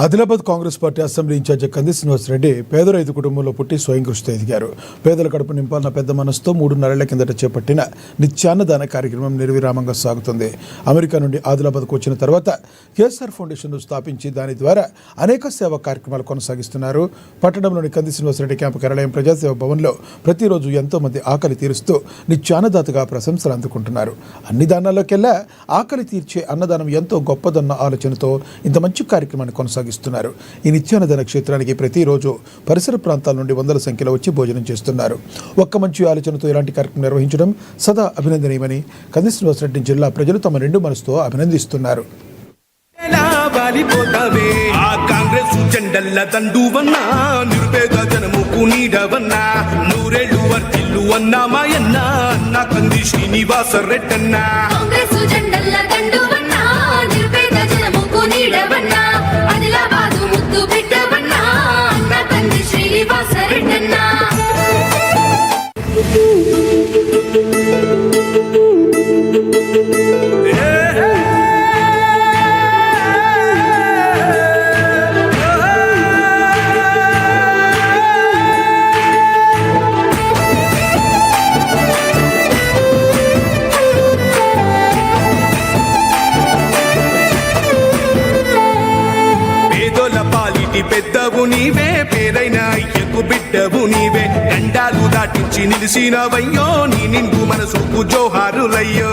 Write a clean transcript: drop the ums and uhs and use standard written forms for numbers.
Adilabad Congress party assembly incharge Kandi Srinivasa Reddy పేద రైతు కుటుంబంలో పుట్టి స్వయం కృషితో ఎదిగారు. పేదల కడుపు నింపాలన్న పెద్ద మనసుతో 3 నెలల కిందట చేపట్టిన నిత్యాన్నదాన కార్యక్రమం నిర్విరామంగా సాగుతుంది. అమెరికా నుండి ఆదిలాబాద్కు వచ్చిన తర్వాత కేఎస్ఆర్ ఫౌండేషన్ను స్థాపించి దాని ద్వారా అనేక సేవా కార్యక్రమాలు కొనసాగిస్తున్నారు. పట్టణంలోని కంది శ్రీనివాసరెడ్డి క్యాంపు కార్యాలయం ప్రజాసేవ భవన్లో ప్రతిరోజు ఎంతో మంది ఆకలి తీరుస్తూ నిత్యాన్నదాతగా ప్రశంసలు అందుకుంటున్నారు. అన్ని దానాల్లోకెల్లా ఆకలి తీర్చే అన్నదానం ఎంతో గొప్పదన్న ఆలోచనతో ఇంత మంచి కార్యక్రమాన్ని కొనసాగిస్తున్నారు. ఈ నిత్యాన్నదాన క్షేత్రానికి ప్రతిరోజు పరిసర ప్రాంతాల నుండి వందల సంఖ్యలో వచ్చి భోజనం చేస్తున్నారు. ఒక్క మంచి ఆలోచనతో ఇలాంటి కార్యక్రమం నిర్వహించడం సదా అభినందనీయమని కంది శ్రీనివాసరెడ్డి జిల్లా ప్రజలు తమ నిండు మనసుతో అభినందిస్తున్నారు. పెద్దవు నీవే, పేరైన అయ్యకు బిడ్డవు నీవే, దండాలు దాటించి నిలిసినవయ్యో, నీ నిండు మనసుకు జోహారులయ్యో.